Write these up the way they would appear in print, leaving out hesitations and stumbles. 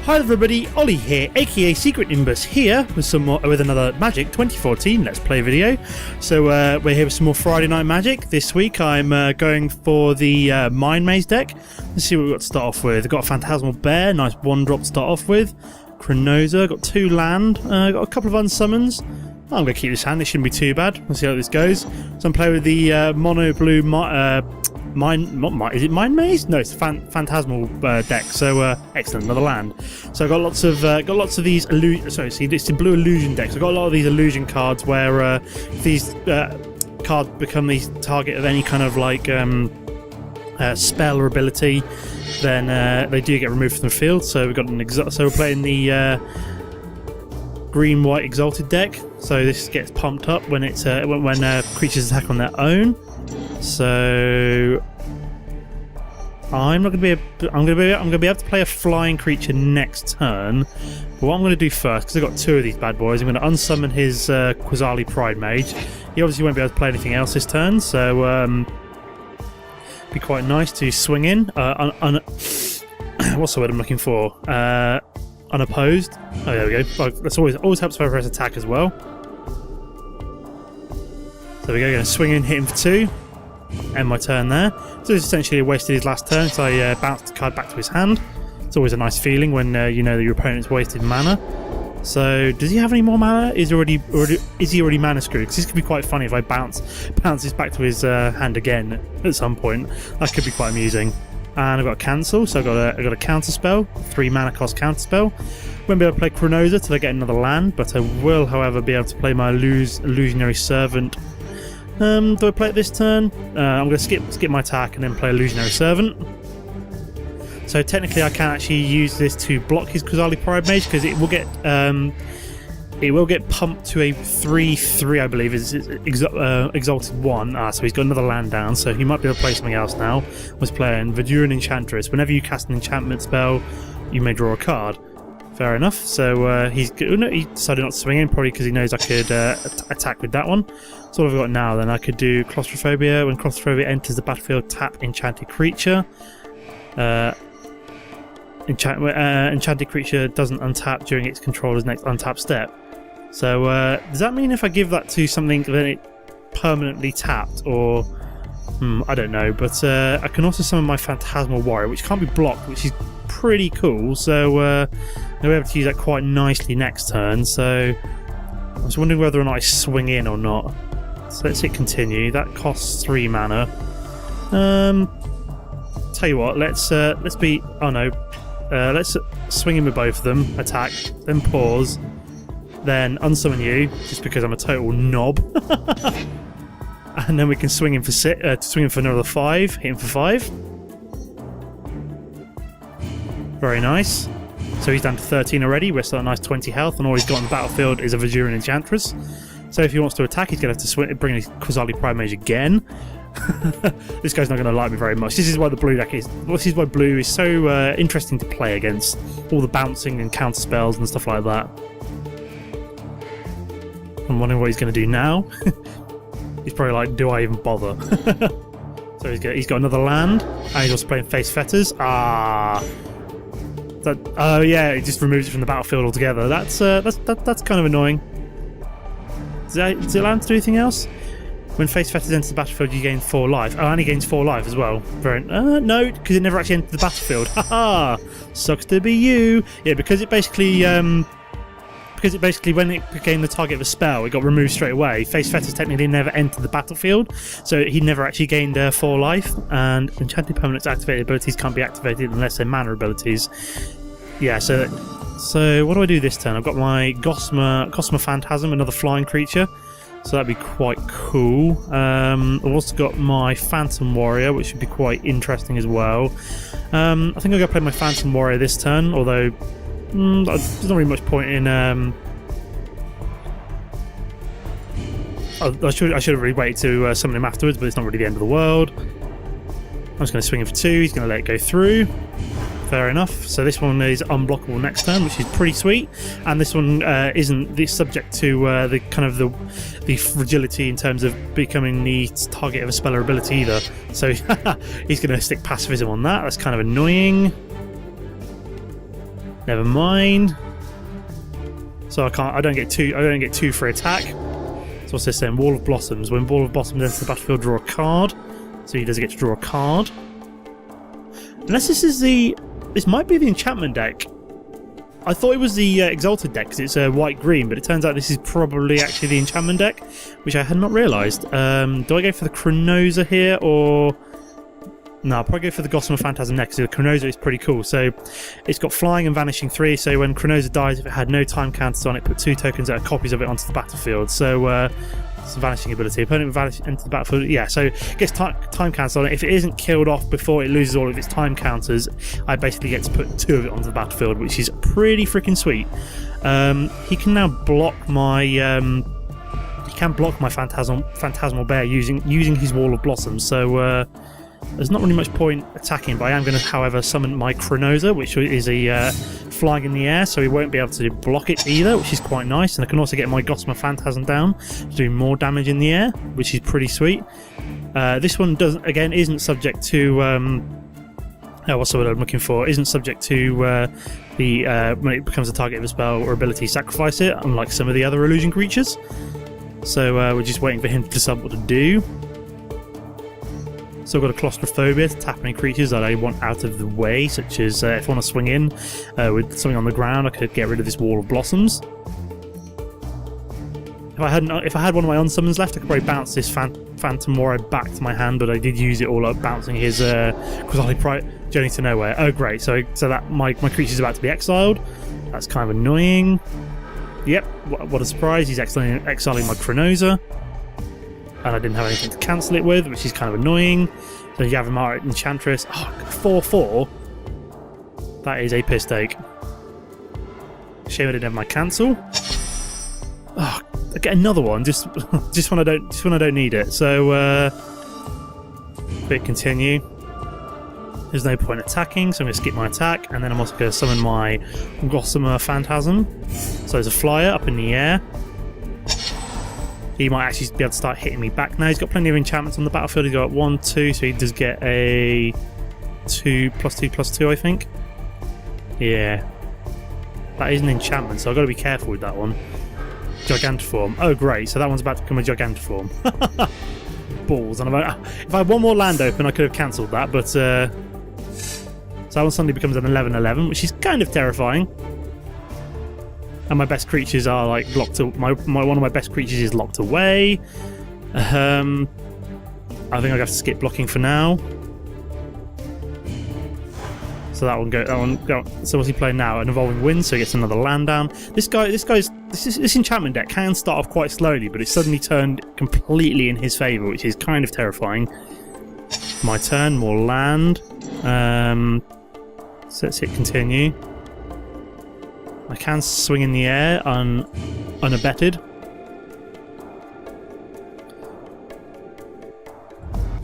Hi everybody, Ollie here, aka Secret Nimbus here with another Magic 2014 Let's Play video. So we're here with some more Friday Night Magic. This week I'm going for the Mind Maze deck. Let's see what we've got to start off with. I've got a Phantasmal Bear, nice one drop to start off with. Chronosa, got 2 land, got a couple of unsummons. I'm going to keep this hand, it shouldn't be too bad. Let's see how this goes. So I'm playing with the mono blue is it Mind Maze? No, it's a Phantasmal deck. So excellent, another land. So I've got lots of these it's the blue Illusion deck. So I've got a lot of these Illusion cards where these cards become the target of any kind of like spell or ability. Then they do get removed from the field. So we've got we're playing the green-white Exalted deck. So this gets pumped up when it's when creatures attack on their own. So I'm going to be able to play a flying creature next turn. But what I'm going to do first, because I've got 2 of these bad boys, I'm going to unsummon his Quasali Pride Mage. He obviously won't be able to play anything else this turn, so be quite nice to swing in. What's the word I'm looking for? Unopposed. Oh, there we go. That always helps if I press attack as well. So we go, going to swing in, hit him for 2. End my turn there. So it's essentially wasted his last turn, so I bounced the card back to his hand. It's always a nice feeling when you know that your opponent's wasted mana. So does he have any more mana? Is he already mana screwed? Because this could be quite funny if I bounce this back to his hand again at some point. That could be quite amusing. And I've got a cancel, so I've got a counter spell, 3 mana cost counter spell. Won't be able to play Chronosa till I get another land, but I will, however, be able to play my Illusionary Servant. Do I play it this turn? I'm going to skip my attack and then play Illusionary Servant. So technically I can actually use this to block his Quasali Pride Mage, because it will get pumped to a 3/3, I believe, is Exalted 1. So he's got another land down, so he might be able to play something else now. I was playing Verduran Enchantress. Whenever you cast an enchantment spell, you may draw a card. Fair enough. So he decided not to swing in, probably because he knows I could attack with that one. So what I've got now, then I could do Claustrophobia. When Claustrophobia enters the battlefield, tap enchanted creature. Enchanted creature doesn't untap during its controller's next untap step. So does that mean if I give that to something, then it permanently tapped, or I don't know. But I can also summon my Phantasmal Warrior, which can't be blocked, which is pretty cool. So I'll be able to use that quite nicely next turn. So I was wondering whether or not I swing in or not. So let's hit continue. That costs 3 mana. Tell you what, let's be. Oh no. Let's swing in with both of them, attack, then pause, then unsummon you, just because I'm a total knob. And then we can swing in for another 5, hit him for 5. Very nice. So he's down to 13 already, we're still at a nice 20 health, and all he's got on the battlefield is a Verduran Enchantress. So if he wants to attack, he's going to have to bring his Quasali Pride Mage again. This guy's not going to like me very much. This is why the blue deck is. This is why blue is so interesting to play against. All the bouncing and counter spells and stuff like that. I'm wondering what he's going to do now. He's probably like, do I even bother? So he's got another land, and he's also playing Face Fetters. Oh yeah, it just removes it from the battlefield altogether. That's kind of annoying. Does it allow him to do anything else? When Face Fetters enters the battlefield, you gain 4 life. Oh, and he gains 4 life as well. No, because it never actually entered the battlefield. Haha! Sucks to be you. Yeah, because it basically when it became the target of a spell, it got removed straight away. Face Fetters technically never entered the battlefield, so he never actually gained 4 life. And enchanted permanents activated abilities can't be activated unless they're mana abilities. Yeah, so what do I do this turn? I've got my Gossamer Phantasm, another flying creature. So that'd be quite cool. I've also got my Phantom Warrior, which would be quite interesting as well. I think I'm going to play my Phantom Warrior this turn, although there's not really much point in... I should have really waited to summon him afterwards, but it's not really the end of the world. I'm just going to swing him for 2. He's going to let it go through. Fair enough. So this one is unblockable next turn, which is pretty sweet. And this one isn't subject to the kind of the fragility in terms of becoming the target of a spell or ability either. So he's going to stick pacifism on that. That's kind of annoying. Never mind. So I don't get two for attack. So what's this then? Wall of Blossoms. When Wall of Blossoms enters the battlefield, draw a card. So he does get to draw a card. Unless this might be the enchantment deck. I thought it was the Exalted deck because it's white-green, but it turns out this is probably actually the enchantment deck, which I had not realised. Do I go for the Chronosa here, or... No, I'll probably go for the Gossamer Phantasm next, because the Chronosa is pretty cool. So it's got Flying and Vanishing 3, so when Chronosa dies, if it had no time counters on it, put 2 tokens that are copies of it onto the battlefield. So it's a Vanishing ability. Opponent vanish into the battlefield. Yeah, so it gets time counters on it. If it isn't killed off before it loses all of its time counters, I basically get to put 2 of it onto the battlefield, which is pretty freaking sweet. He can now block my... he can block my Phantasmal Bear using his Wall of Blossoms, so... there's not really much point attacking, but I am going to, however, summon my Chronosa, which is a flying in the air, so he won't be able to block it either, which is quite nice. And I can also get my Gossamer Phantasm down, doing more damage in the air, which is pretty sweet. This one isn't subject to what's the word I'm looking for? Isn't subject to when it becomes a target of a spell or ability, sacrifice it, unlike some of the other illusion creatures. So we're just waiting for him to decide what to do. So I've got a Claustrophobia to tap any creatures that I want out of the way, such as if I want to swing in with something on the ground, I could get rid of this Wall of Blossoms. If I had one of my unsummons left, I could probably bounce this Phantomora back to my hand, but I did use it all up bouncing his Chrysalis Journey to Nowhere. Oh great, so that my creature's about to be exiled. That's kind of annoying. Yep, what a surprise, he's exiling my Chronosa. And I didn't have anything to cancel it with, which is kind of annoying. So Yavimara Enchantress. Oh, 4/4. That is a piss take. Shame I didn't have my cancel. Oh, I get another one just when I don't need it. So bit continue. There's no point attacking, so I'm going to skip my attack, and then I'm also going to summon my Gossamer Phantasm. So there's a flyer up in the air. He might actually be able to start hitting me back now. He's got plenty of enchantments on the battlefield. He's got 1, 2, so he does get a 2/2/2, I think. Yeah. That is an enchantment, so I've got to be careful with that one. Gigantiform. Oh, great. So that one's about to become a Gigantiform. Balls. And if I had one more land open, I could have cancelled that, but... so that one suddenly becomes an 11/11, which is kind of terrifying. And my best creatures are like locked. One of my best creatures is locked away. I think I have to skip blocking for now. So that one go. So what's he playing now? An Evolving Wind, so he gets another land down. This enchantment deck can start off quite slowly, but it's suddenly turned completely in his favour, which is kind of terrifying. My turn, more land. So let's hit continue. I can swing in the air unabetted.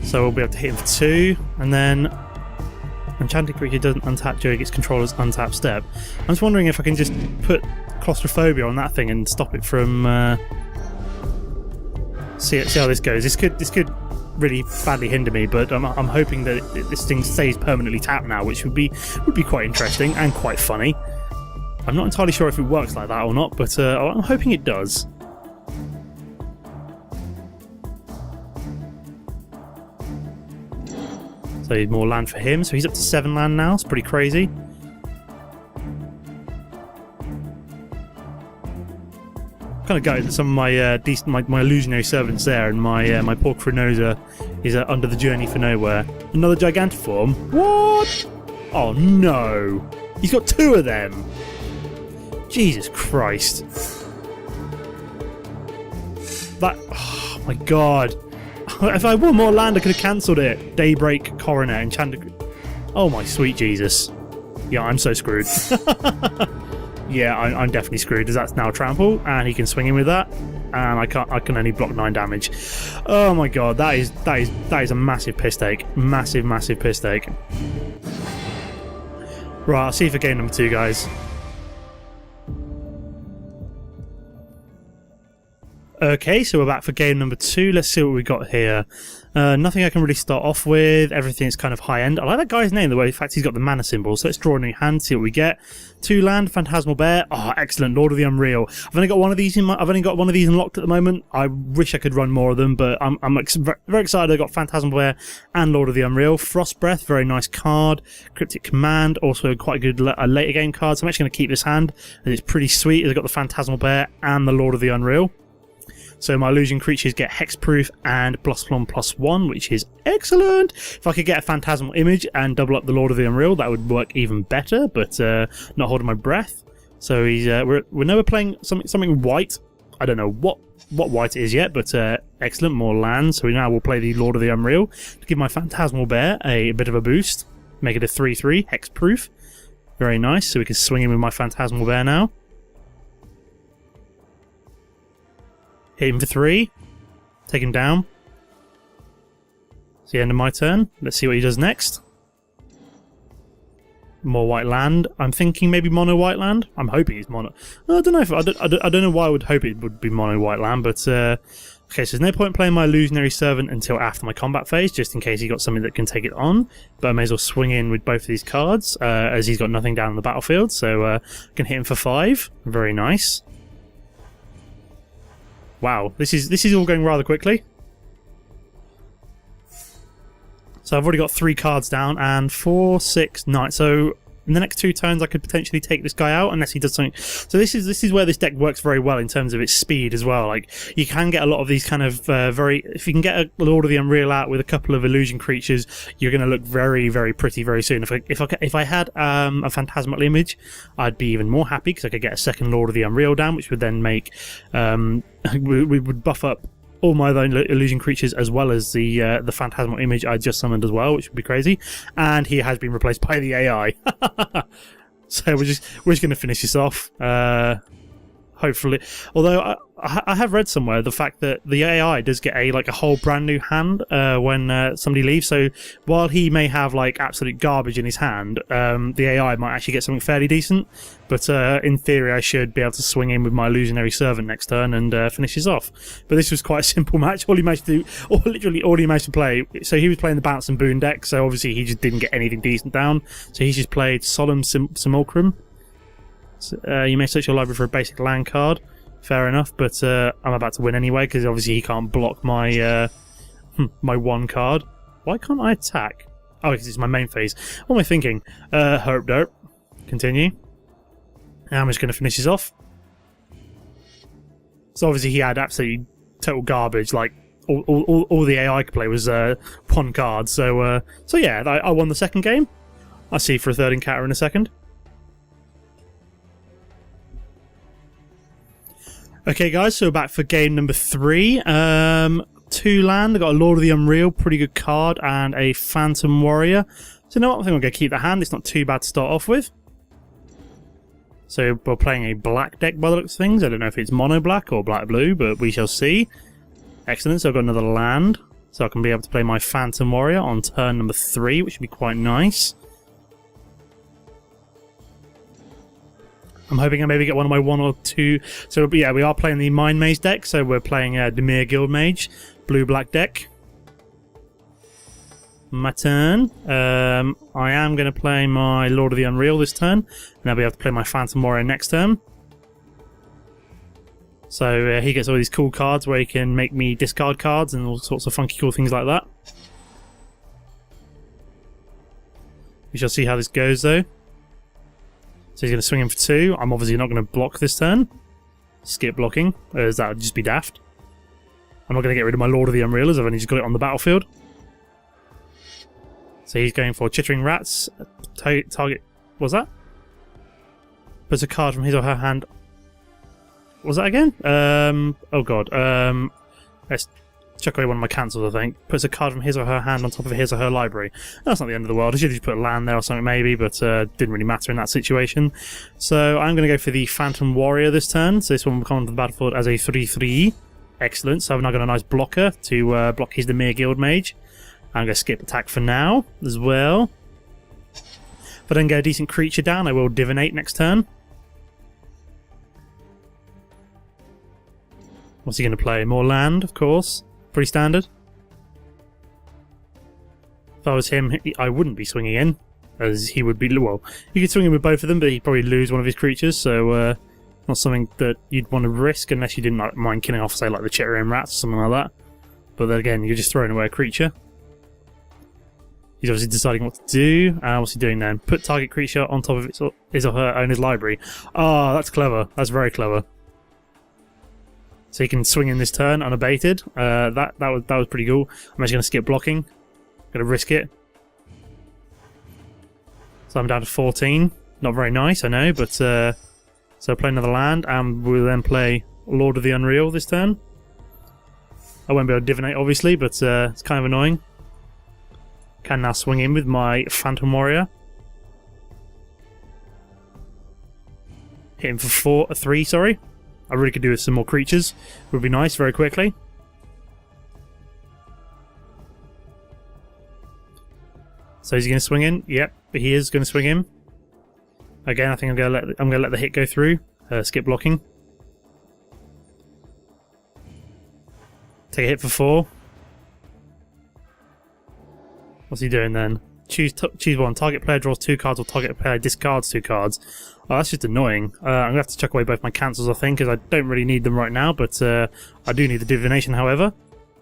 So we'll be able to hit him for 2, and then enchanted creature doesn't untap during its controller's untap step. I'm just wondering if I can just put Claustrophobia on that thing and stop it from see how this goes. This could really badly hinder me, but I'm hoping that this thing stays permanently tapped now, which would be quite interesting and quite funny. I'm not entirely sure if it works like that or not, but I'm hoping it does. So more land for him, so he's up to 7 land now. It's pretty crazy. Kind of gutted that some of my illusionary servants there, and my poor Chronosa is under the journey for nowhere. Another Gigantiform? What? Oh no! He's got 2 of them. Jesus Christ. That... Oh my god. If I had one more land, I could have cancelled it. Daybreak, Coronet, Enchanted... Oh my sweet Jesus. Yeah, I'm so screwed. Yeah, I'm definitely screwed, as that's now trample, and he can swing in with that, and I can only block 9 damage. Oh my god, that is a massive piss take. Massive piss take. Right, I'll see you for game number 2, guys. Okay, so we're back for game number 2. Let's see what we got here. Nothing I can really start off with. Everything's kind of high end. I like that guy's name, the way, in fact, he's got the mana symbol. So let's draw a new hand, see what we get. 2 land, Phantasmal Bear. Oh, excellent, Lord of the Unreal. I've only got one of these unlocked at the moment. I wish I could run more of them, but I'm very excited. I got Phantasmal Bear and Lord of the Unreal. Frost Breath, very nice card. Cryptic Command, also quite a good later game card. So I'm actually going to keep this hand. It's pretty sweet. I've got the Phantasmal Bear and the Lord of the Unreal. So my illusion creatures get hexproof and +1/+1, which is excellent. If I could get a phantasmal image and double up the Lord of the Unreal, that would work even better, but not holding my breath. So he's we know we're playing something white. I don't know what white it is yet, but excellent, more land. So now we'll play the Lord of the Unreal to give my Phantasmal Bear a bit of a boost. Make it a 3/3, hexproof. Very nice, so we can swing in with my Phantasmal Bear now. Hit him for 3. Take him down. It's the end of my turn. Let's see what he does next. More white land. I'm thinking maybe mono white land. I'm hoping it's mono. I don't know if I don't know why I would hope it would be mono white land, but okay. So there's no point playing my illusionary servant until after my combat phase, just in case he got something that can take it on. But I may as well swing in with both of these cards as he's got nothing down on the battlefield. So I can hit him for 5. Very nice. Wow, this is all going rather quickly. So I've already got 3 cards down, and 4, 6, 9. So in the next 2 turns, I could potentially take this guy out unless he does something. So this is where this deck works very well in terms of its speed as well. Like, you can get a lot of these kind of if you can get a Lord of the Unreal out with a couple of illusion creatures, you're going to look very, very pretty very soon. If I had a phantasmal image, I'd be even more happy because I could get a second Lord of the Unreal down, which would then make we would buff up all my own illusion creatures as well as the phantasmal image I just summoned as well, which would be crazy. And he has been replaced by the AI. So we're just going to finish this off. Hopefully, although I have read somewhere the fact that the AI does get a whole brand new hand when somebody leaves. So while he may have absolute garbage in his hand, the AI might actually get something fairly decent. But in theory, I should be able to swing in with my illusionary servant next turn and finish this off. But this was quite a simple match. All he managed to do, literally all he managed to play. So he was playing the Bounce and Boon deck. So obviously he just didn't get anything decent down. So he's just played Solemn Simulacrum. You may search your library for a basic land card. Fair enough, but I'm about to win anyway because obviously he can't block my my 1 card. Why can't I attack? Oh, because it's my main phase. What am I thinking? Herp derp. Continue. Now I'm just going to finish this off. So obviously he had absolutely total garbage. Like all the AI could play was 1 card. So yeah, I won the second game. I'll see you for a third encounter in a second. Okay guys, so we're back for game number 3. 2 land, I got a Lord of the Unreal, pretty good card, and a Phantom Warrior. So you know what, I think I'm going to keep the hand, it's not too bad to start off with. So we're playing a black deck by the looks of things. I don't know if it's mono black or black blue, but we shall see. Excellent, so I've got another land. So I can be able to play my Phantom Warrior on turn number 3, which would be quite nice. I'm hoping I maybe get one of my 1 or 2. So yeah, we are playing the Mind Maze deck. So we're playing Dimir Guildmage, blue-black deck. My turn. I am going to play my Lord of the Unreal this turn, and I'll be able to play my Phantom Warrior next turn. So he gets all these cool cards where he can make me discard cards and all sorts of funky cool things like that. We shall see how this goes though. So he's going to swing in for 2. I'm obviously not going to block this turn. Skip blocking, as that would just be daft. I'm not going to get rid of my Lord of the Unreal, as I've only just got it on the battlefield. So he's going for Chittering Rats. Target... What's that? Puts a card from his or her hand... What was that again? Oh god. Let's chuck away one of my cancels, I think. Puts a card from his or her hand on top of his or her library. That's not the end of the world. I should have just put a land there or something maybe, but didn't really matter in that situation. So I'm going to go for the Phantom Warrior this turn. So this one will come onto the battlefield as a 3/3. Excellent. So I've now got a nice blocker to block his Dimir Guildmage. I'm going to skip attack for now as well. If I don't get a decent creature down, I will Divinate next turn. What's he going to play? More land, of course. Pretty standard. If I was him, I wouldn't be swinging in, as he would be... Well, you could swing in with both of them, but he'd probably lose one of his creatures, so not something that you'd want to risk unless you didn't mind killing off, say, like the Chittering rats or something like that. But then again, you're just throwing away a creature. He's obviously deciding what to do. What's he doing then? Put target creature on top of his or her owner's library. Oh, that's clever. That's very clever. So he can swing in this turn unabated. That was pretty cool. I'm just going to skip blocking. Going to risk it. So I'm down to 14. Not very nice, I know, but so play another land, and we'll then play Lord of the Unreal this turn. I won't be able to divinate, obviously, but it's kind of annoying. Can now swing in with my Phantom Warrior. Hit him for 3, sorry. I really could do with some more creatures. Would be nice very quickly. So is he going to swing in? Yep, he is going to swing in. Again, I think I'm going to let the hit go through. Skip blocking. Take a hit for 4. What's he doing then? Choose one. Target player draws 2 cards, or target player discards 2 cards. Oh, that's just annoying. I'm going to have to chuck away both my cancels, I think, because I don't really need them right now, but I do need the divination, however.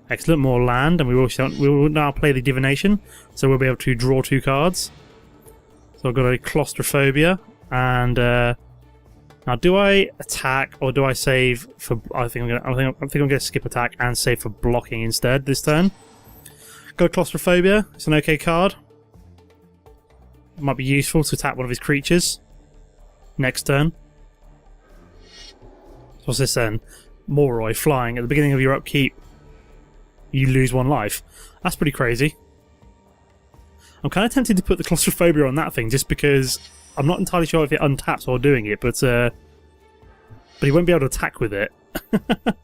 Excellent, more land, and we will now play the divination, so we'll be able to draw 2 cards. So I've got a claustrophobia, and now do I attack or do I save for? I think I'm going to skip attack and save for blocking instead this turn. Got claustrophobia. It's an okay card. It might be useful to attack one of his creatures next turn. So what's this then? Moroi flying at the beginning of your upkeep. You lose 1 life. That's pretty crazy. I'm kind of tempted to put the claustrophobia on that thing just because I'm not entirely sure if it untaps while doing it, but he won't be able to attack with it. And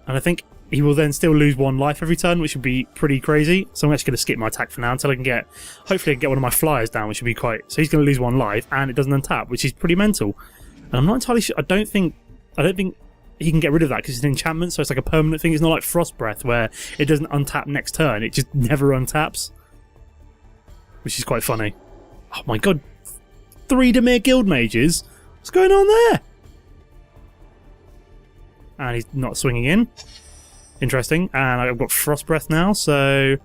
I think he will then still lose 1 life every turn, which would be pretty crazy. So I'm actually going to skip my attack for now until I can hopefully I can get one of my flyers down, which would be quite... So he's going to lose 1 life, and it doesn't untap, which is pretty mental. And I'm not entirely sure... I don't think he can get rid of that because it's an enchantment, so it's like a permanent thing. It's not like Frost Breath, where it doesn't untap next turn. It just never untaps. Which is quite funny. Oh my god. 3 Dimir Guild Mages? What's going on there? And he's not swinging in. Interesting. And I've got Frost Breath now, so...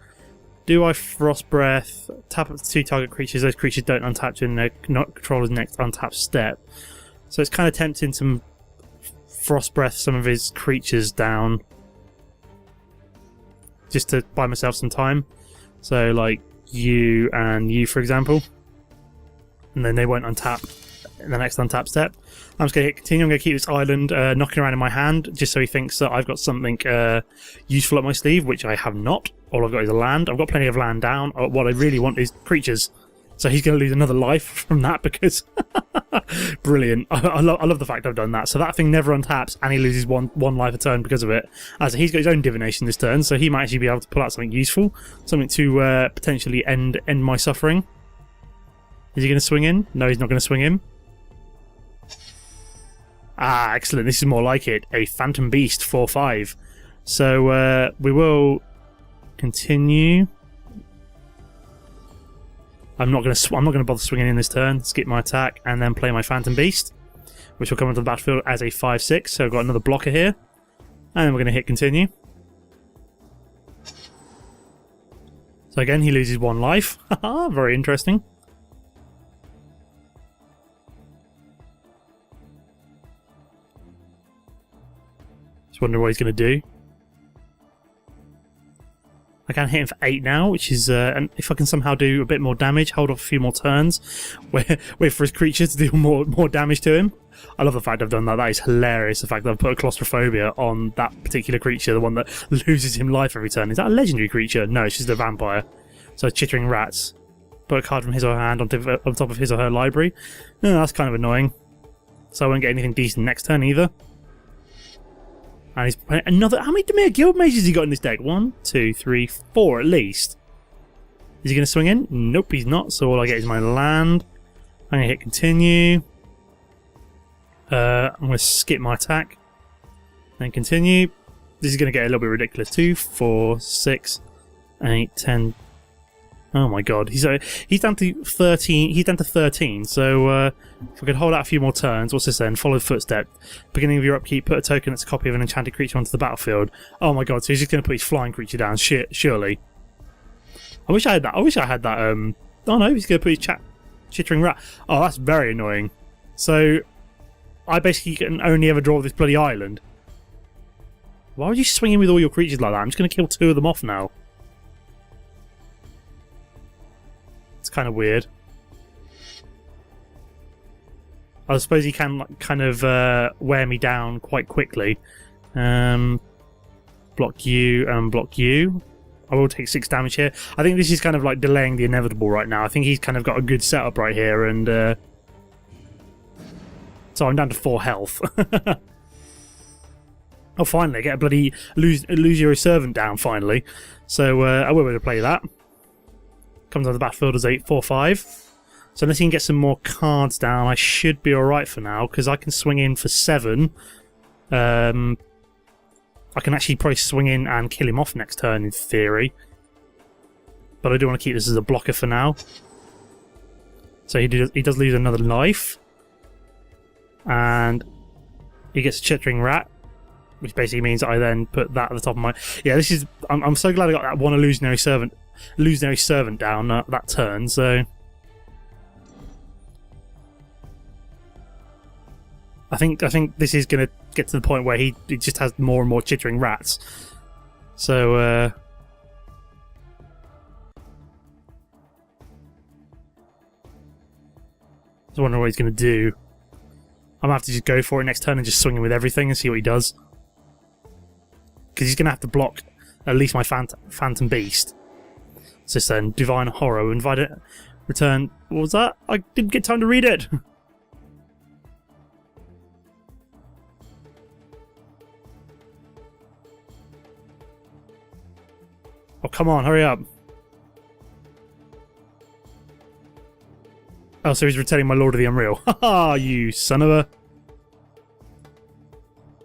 Do I Frost Breath, tap up to 2 target creatures, those creatures don't untap during their controller's next untap step. So it's kind of tempting to Frost Breath some of his creatures down. Just to buy myself some time. So like you and you, for example. And then they won't untap in the next untap step. I'm just going to hit continue. I'm going to keep this island knocking around in my hand, just so he thinks that I've got something useful up my sleeve, which I have not. All I've got is a land. I've got plenty of land down. What I really want is creatures. So he's going to lose another life from that because... Brilliant. I love the fact I've done that. So that thing never untaps, and he loses one life a turn because of it. As he's got his own divination this turn, so he might actually be able to pull out something useful. Something to potentially end my suffering. Is he going to swing in? No, he's not going to swing in. Ah, excellent. This is more like it. A Phantom Beast 4/5. So we will continue. I'm not going to bother swinging in this turn. Skip my attack and then play my Phantom Beast, which will come onto the battlefield as a 5/6. So I've got another blocker here, and then we're going to hit continue. So again, he loses 1 life. Haha, very interesting. Just wonder what he's going to do. I can hit him for 8 now, which is, and if I can somehow do a bit more damage, hold off a few more turns, wait for his creature to do more damage to him. I love the fact I've done that. That is hilarious, the fact that I've put a claustrophobia on that particular creature, the one that loses him life every turn. Is that a legendary creature? No, it's just a vampire. So Chittering Rats. Put a card from his or her hand on top of his or her library. No, that's kind of annoying. So I won't get anything decent next turn either. And he's playing another... How many Dimir Guild Mages has he got in this deck? 1, 2, 3, 4 at least. Is he going to swing in? Nope, he's not. So all I get is my land. I'm going to hit continue. I'm going to skip my attack. Then continue. This is going to get a little bit ridiculous. 2, 4, 6, 8, 10. Oh my god, he's down to 13. He's down to 13. So if we could hold out a few more turns, what's this then? Follow footstep. Beginning of your upkeep, put a token that's a copy of an enchanted creature onto the battlefield. Oh my god, so he's just going to put his flying creature down. Surely. I wish I had that. I wish I had that. Oh no, he's going to put his chittering rat. Oh, that's very annoying. So I basically can only ever draw this bloody island. Why would you swing in with all your creatures like that? I'm just going to kill 2 of them off now. It's kind of weird. I suppose he can like, kind of wear me down quite quickly. Block you and block you. I will take 6 damage here. I think this is kind of like delaying the inevitable right now. I think he's kind of got a good setup right here, and so I'm down to 4 health. Oh, finally, I get a bloody Illusion servant down finally. So I will be able to play that. Comes on the battlefield as 8/4/5. So unless he can get some more cards down, I should be alright for now, because I can swing in for 7. I can actually probably swing in and kill him off next turn, in theory. But I do want to keep this as a blocker for now. So he does lose another life. And he gets a chittering rat, which basically means I then put that at the top of my... Yeah, this is... I'm so glad I got that one illusionary servant down that turn, so I think this is going to get to the point where he just has more and more chittering rats. So I was wondering what he's going to do. I'm going to have to just go for it next turn and just swing him with everything and see what he does, because he's going to have to block at least my Phantom Beast. What's this then? Divine Horror. Invite it. Return. What was that? I didn't get time to read it. Oh, come on, hurry up. Oh, so he's returning my Lord of the Unreal. Haha, you son of a...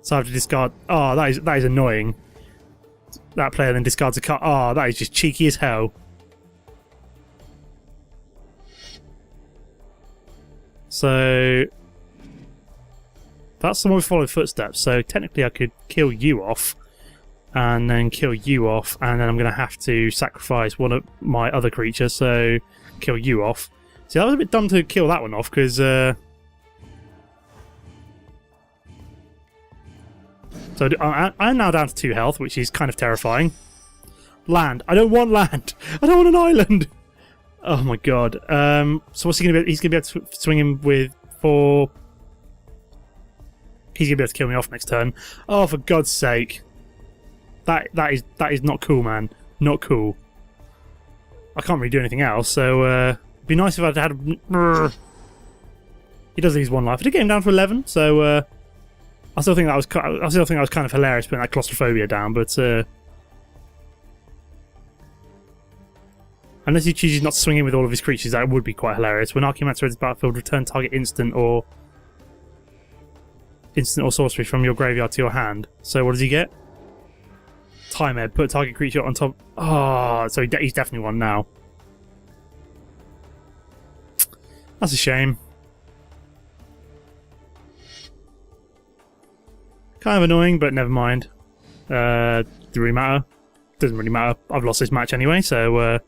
So I have to discard... Oh, that is annoying. That player then discards a card. Oh, that is just cheeky as hell. So that's the one with followed footsteps. So technically I could kill you off and then kill you off, and then I'm going to have to sacrifice one of my other creatures, so kill you off. See, that was a bit dumb to kill that one off, because so I'm now down to 2 health, which is kind of terrifying. Land. I don't want land. I don't want an island. Oh my god. So what's he going to be? He's going to be able to swing him with 4. He's going to be able to kill me off next turn. Oh, for God's sake. That is not cool, man. Not cool. I can't really do anything else, so it'd be nice if I'd had... He does lose 1 life. I did get him down to 11, so I still think that was kind of hilarious putting that claustrophobia down, but unless he chooses not to swing in with all of his creatures, that would be quite hilarious. When Archaeomancer enters the battlefield, return target instant or sorcery from your graveyard to your hand. So what does he get? Time Ed. Put a target creature on top. Oh, so he's definitely won now. That's a shame. Kind of annoying, but never mind. Does it really matter? Doesn't really matter. I've lost this match anyway, so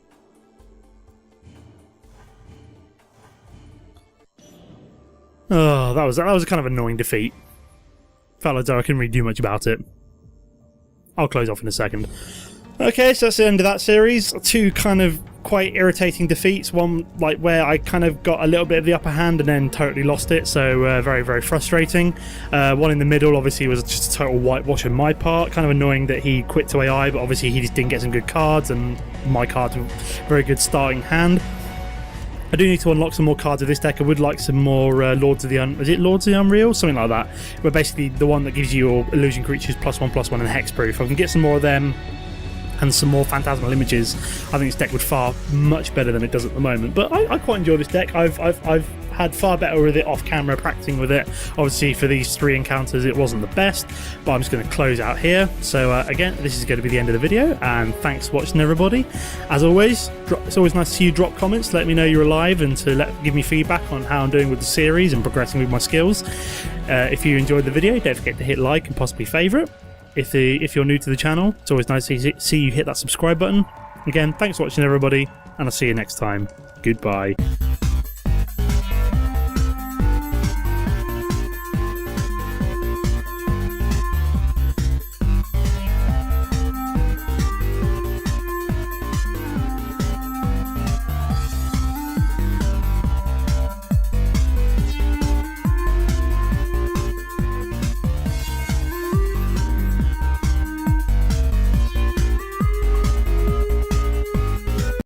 oh, that was a kind of annoying defeat. Felt like I couldn't really do much about it. I'll close off in a second. Okay, so that's the end of that series. 2 kind of quite irritating defeats. One like where I kind of got a little bit of the upper hand and then totally lost it, so very, very frustrating. One in the middle obviously was just a total whitewash on my part. Kind of annoying that he quit to AI, but obviously he just didn't get some good cards, and my cards were a very good starting hand. I do need to unlock some more cards of this deck. I would like some more Lords of the Unreal? Something like that. Where basically the one that gives you your illusion creatures +1/+1 and hexproof. If I can get some more of them and some more phantasmal images, I think this deck would fare much better than it does at the moment. But I quite enjoy this deck. I've had far better with it off camera, practicing with it. Obviously for these 3 encounters it wasn't the best, but I'm just going to close out here. So again, this is going to be the end of the video, and thanks for watching everybody. As always, it's always nice to see you drop comments to let me know you're alive and to give me feedback on how I'm doing with the series and progressing with my skills. If you enjoyed the video, don't forget to hit like and possibly favourite. If you're new to the channel, it's always nice to see you hit that subscribe button. Again, thanks for watching everybody, and I'll see you next time. Goodbye.